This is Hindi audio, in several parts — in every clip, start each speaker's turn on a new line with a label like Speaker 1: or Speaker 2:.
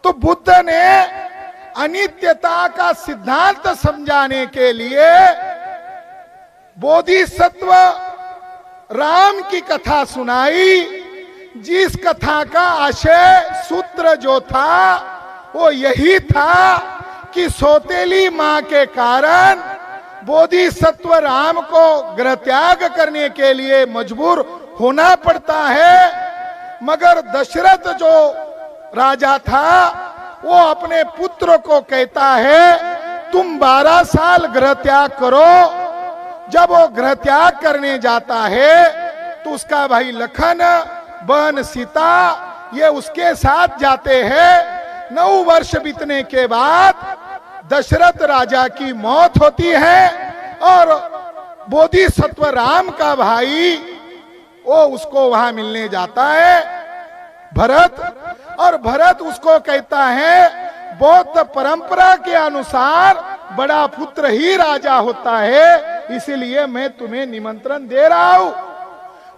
Speaker 1: तो बुद्ध ने अनित्यता का सिद्धांत समझाने के लिए बोधिसत्व राम की कथा सुनाई, जिस कथा का आशय सूत्र जो था वो यही था कि सौतेली मां के कारण बोधिसत्व राम को गृह त्याग करने के लिए मजबूर होना पड़ता है। मगर दशरथ जो राजा था वो अपने पुत्र को कहता है तुम 12 साल गृह त्याग करो। जब वो गृह त्याग करने जाता है तो उसका भाई लखन, बहन सीता ये उसके साथ जाते हैं। 9 वर्ष बीतने के बाद दशरथ राजा की मौत होती है और बोधिसत्व राम का भाई वो उसको वहां मिलने जाता है भरत, और भरत उसको कहता है बौद्ध परंपरा के अनुसार बड़ा पुत्र ही राजा होता है, इसीलिए मैं तुम्हें निमंत्रण दे रहा हूं।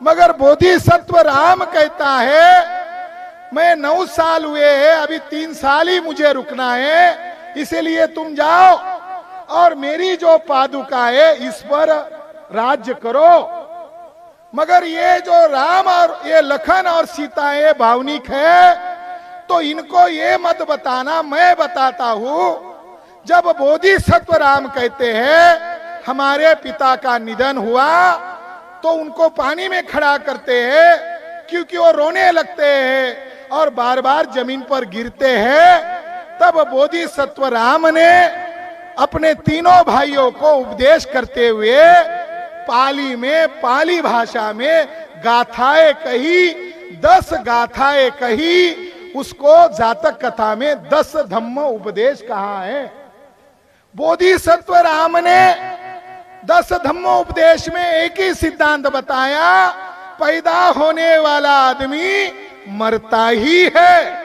Speaker 1: मगर बोधिसत्व राम कहता है मैं 9 साल हुए हैं, अभी 3 साल ही मुझे रुकना है, इसीलिए तुम जाओ और मेरी जो पादुका है इस पर राज्य करो। मगर ये जो राम और ये लखन और सीता ये भावनिक है, तो इनको ये मत बताना, मैं बताता हूं। जब बोधिसत्व राम कहते हैं हमारे पिता का निधन हुआ, तो उनको पानी में खड़ा करते हैं, क्योंकि वो रोने लगते हैं और बार बार जमीन पर गिरते हैं। तब बोधिसत्व राम ने अपने तीनों भाइयों को उपदेश करते हुए पाली में, पाली भाषा में गाथाएं कही, 10 गाथाएं कही। उसको जातक कथा में 10 धम्म उपदेश कहा है। बोधिसत्व राम ने 10 धम्म उपदेश में एक ही सिद्धांत बताया, पैदा होने वाला आदमी मरता ही है।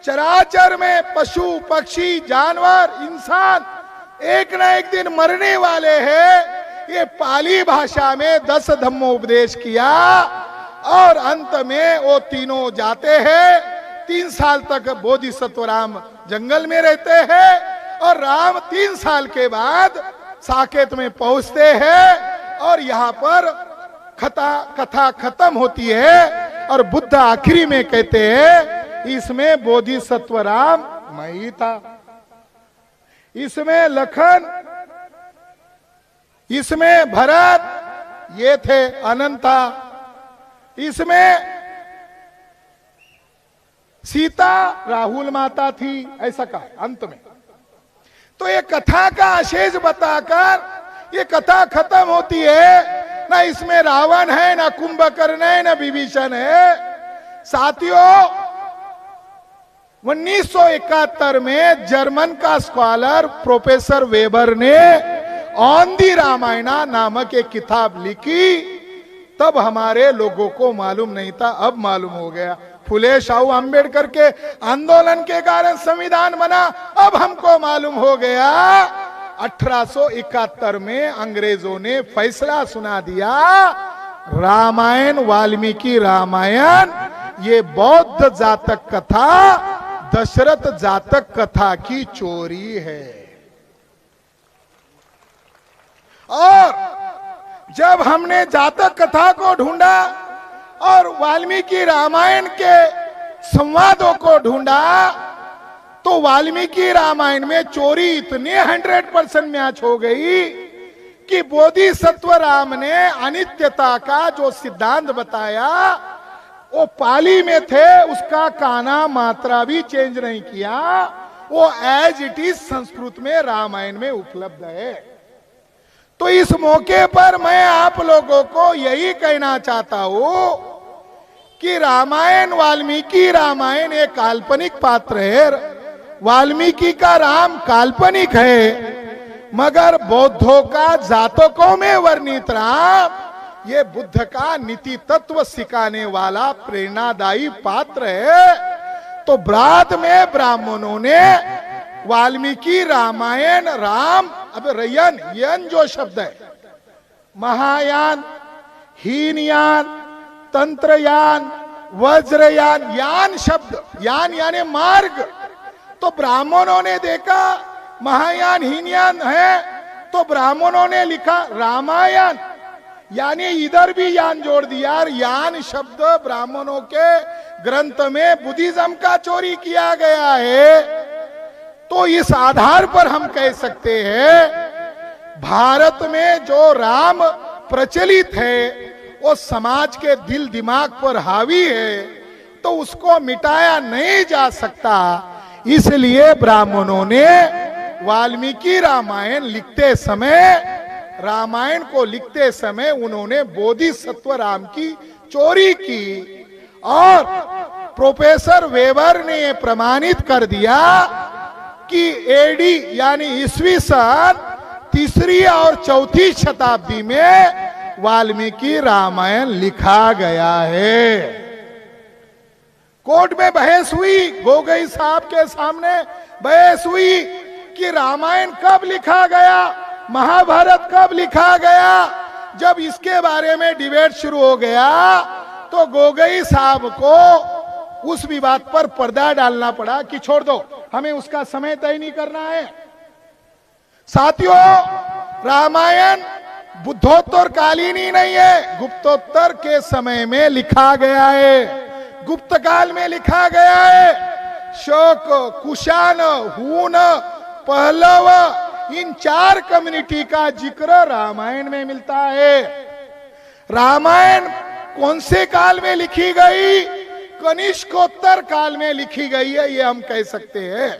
Speaker 1: चराचर में पशु पक्षी जानवर इंसान एक ना एक दिन मरने वाले हैं। ये पाली भाषा में 10 धम्मो उपदेश किया और अंत में वो तीनों जाते हैं। 3 साल तक बोधिसत्व राम जंगल में रहते हैं और राम 3 साल के बाद साकेत में पहुंचते हैं और यहाँ पर कथा खत्म होती है और बुद्ध आखिरी में कहते हैं इसमें बोधिसत्व राम मैं ही था, इसमें लखन, इसमें भरत ये थे अनंता, इसमें सीता राहुल माता थी, ऐसा कहा अंत में। तो ये कथा का आशेष बताकर ये कथा खत्म होती है। ना इसमें रावण है, ना कुंभकर्ण है, ना विभीषण है। साथियों 1971 में जर्मन का स्कॉलर प्रोफेसर वेबर ने ऑन दी रामायणा नामक एक किताब लिखी। तब हमारे लोगों को मालूम नहीं था, अब मालूम हो गया। फुले शाहू अंबेडकर के आंदोलन के कारण संविधान बना, अब हमको मालूम हो गया। 1871 में अंग्रेजों ने फैसला सुना दिया, रामायण वाल्मीकि रामायण ये बौद्ध जातक कथा दशरथ जातक कथा की चोरी है। और जब हमने जातक कथा को ढूंढा और वाल्मीकि रामायण के संवादों को ढूंढा, तो वाल्मीकि रामायण में चोरी इतनी 100% मैच हो गई कि बोधिसत्व राम ने अनित्यता का जो सिद्धांत बताया वो पाली में थे, उसका काना मात्रा भी चेंज नहीं किया, वो एज इट इज संस्कृत में रामायण में उपलब्ध है। तो इस मौके पर मैं आप लोगों को यही कहना चाहता हूं कि रामायण वाल्मीकि रामायण एक काल्पनिक पात्र है। वाल्मीकि का राम काल्पनिक है, मगर बौद्धों का जातकों में वर्णित राम ये बुद्ध का नीति तत्व सिखाने वाला प्रेरणादायी पात्र है। तो बाद में ब्राह्मणों ने वाल्मीकि रामायण राम, अब रयन यन जो शब्द है, महायान, हीनयान, तंत्रयान, वज्रयान, यान शब्द, यान यानी मार्ग, तो ब्राह्मणों ने देखा महायान हीनयान है, तो ब्राह्मणों ने लिखा रामायण, यानी इधर भी यान जोड़ दिया। यान शब्द ब्राह्मणों के ग्रंथ में बुद्धिज्म का चोरी किया गया है। तो इस आधार पर हम कह सकते हैं भारत में जो राम प्रचलित है वो समाज के दिल दिमाग पर हावी है, तो उसको मिटाया नहीं जा सकता। इसलिए ब्राह्मणों ने वाल्मीकि रामायण लिखते समय, रामायण को लिखते समय उन्होंने बोधिसत्व राम की चोरी की। और प्रोफेसर वेबर ने यह प्रमाणित कर दिया कि एडी यानी ईस्वी सन 3री और 4थी शताब्दी में वाल्मीकि रामायण लिखा गया है। कोर्ट में बहस हुई, गोगोई साहब के सामने बहस हुई कि रामायण कब लिखा गया, महाभारत कब लिखा गया। जब इसके बारे में डिबेट शुरू हो गया तो गोगोई साहब को उस विवाद पर पर्दा डालना पड़ा कि छोड़ दो, हमें उसका समय तय नहीं करना है। साथियों, रामायण बुद्धोत्तर कालीन ही नहीं है, गुप्तोत्तर के समय में लिखा गया है, गुप्त काल में लिखा गया है। शोक, कुशान, हून, पहलव, इन 4 कम्युनिटी का जिक्र रामायण में मिलता है। रामायण कौन से काल में लिखी गई? कनिष्कोत्तर काल में लिखी गई है, ये हम कह सकते हैं।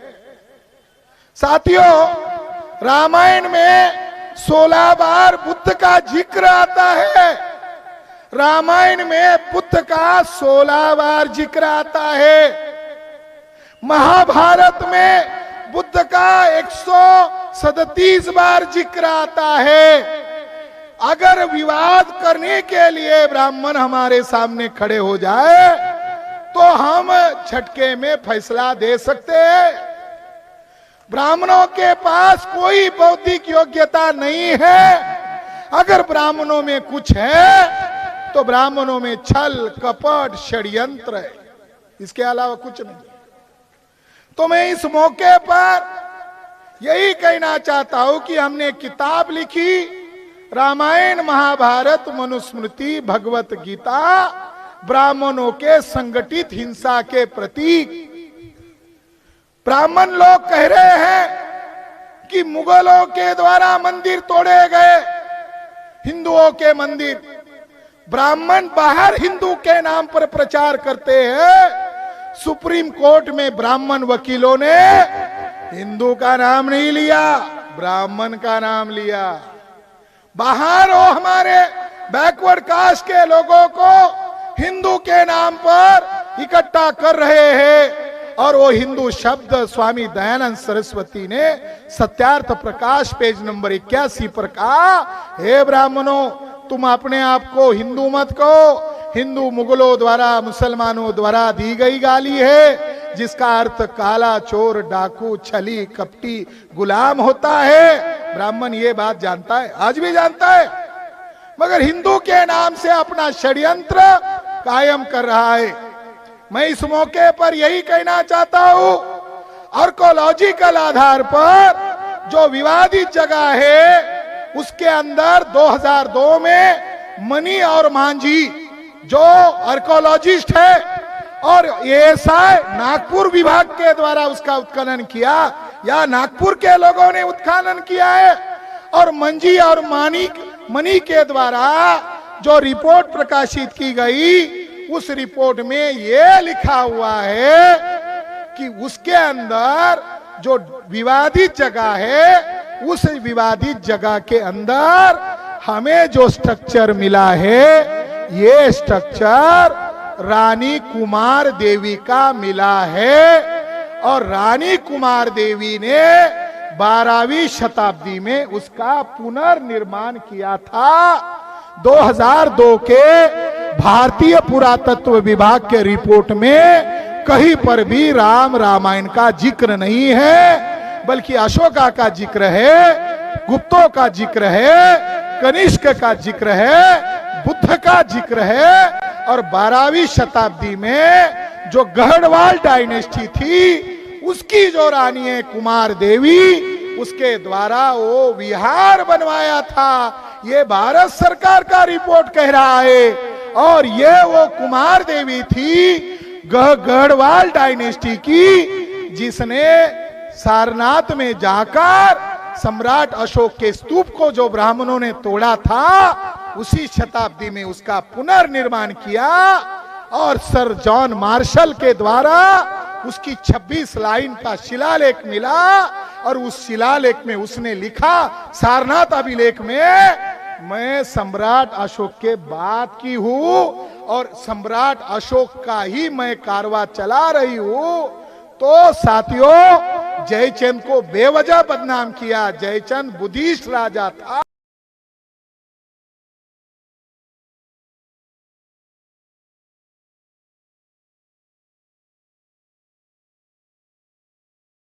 Speaker 1: साथियों, रामायण में 16 बार बुद्ध का जिक्र आता है। रामायण में बुद्ध का 16 बार जिक्र आता है। महाभारत में बुद्ध का 137 बार जिक्र आता है। अगर विवाद करने के लिए ब्राह्मण हमारे सामने खड़े हो जाए तो हम झटके में फैसला दे सकते हैं। ब्राह्मणों के पास कोई बौद्धिक योग्यता नहीं है। अगर ब्राह्मणों में कुछ है तो ब्राह्मणों में छल, कपट, षड्यंत्र है, इसके अलावा कुछ नहीं। तो मैं इस मौके पर यही कहना चाहता हूं कि हमने किताब लिखी, रामायण, महाभारत, मनुस्मृति, भगवत गीता, ब्राह्मणों के संगठित हिंसा के प्रतीक। ब्राह्मण लोग कह रहे हैं कि मुगलों के द्वारा मंदिर तोड़े गए, हिंदुओं के मंदिर। ब्राह्मण बाहर हिंदू के नाम पर प्रचार करते हैं। सुप्रीम कोर्ट में ब्राह्मण वकीलों ने हिंदू का नाम नहीं लिया, ब्राह्मण का नाम लिया। बाहर वो हमारे बैकवर्ड कास्ट के लोगों को हिंदू के नाम पर इकट्ठा कर रहे हैं। और वो हिंदू शब्द स्वामी दयानंद सरस्वती ने सत्यार्थ प्रकाश पेज नंबर 81 पर कहा, हे ब्राह्मणों, तुम अपने आप को हिंदू मत कहो। हिंदू मुगलों द्वारा, मुसलमानों द्वारा दी गई गाली है, जिसका अर्थ काला, चोर, डाकू, छली, कपटी, गुलाम होता है। ब्राह्मण ये बात जानता है, आज भी जानता है, मगर हिंदू के नाम से अपना षड्यंत्र कायम कर रहा है। मैं इस मौके पर यही कहना चाहता हूं, आर्कोलॉजिकल आधार पर जो विवादित जगह है उसके अंदर 2002 में मनी और मांझी जो आर्कोलॉजिस्ट है और एएसआई नागपुर विभाग के द्वारा उसका उत्खनन किया, या नागपुर के लोगों ने उत्खनन किया है। और मंझी और मनी के द्वारा जो रिपोर्ट प्रकाशित की गई, उस रिपोर्ट में यह लिखा हुआ है कि उसके अंदर जो विवादित जगह है, उस विवादित जगह के अंदर हमें जो स्ट्रक्चर मिला है, ये स्ट्रक्चर रानी कुमार देवी का मिला है। और रानी कुमार देवी ने 12वीं शताब्दी में उसका पुनर्निर्माण किया था। 2002 के भारतीय पुरातत्व विभाग के रिपोर्ट में कहीं पर भी रामायण का जिक्र नहीं है, बल्कि अशोका का जिक्र है, गुप्तों का जिक्र है, कनिष्क का जिक्र है, बुद्ध का जिक्र है। और 12वीं शताब्दी में जो गढ़वाल डायनेस्टी थी, उसकी जो रानी है कुमार देवी, उसके द्वारा वो विहार बनवाया था। ये भारत सरकार का रिपोर्ट कह रहा है। और ये वो कुमार देवी थी गढ़वाल डायनेस्टी की, जिसने सारनाथ में जाकर सम्राट अशोक के स्तूप को जो ब्राह्मणों ने तोड़ा था, उसी शताब्दी में उसका पुनर्निर्माण किया। और सर जॉन मार्शल के द्वारा उसकी 26 लाइन का शिलालेख मिला। और उस शिलालेख में उसने लिखा, सारनाथ अभिलेख में, मैं सम्राट अशोक के बाद की हूं और सम्राट अशोक का ही मैं कारवा चला रही हूं। तो साथियों, जयचंद को बेवजह बदनाम किया। जयचंद बुद्धिस्ट राजा था।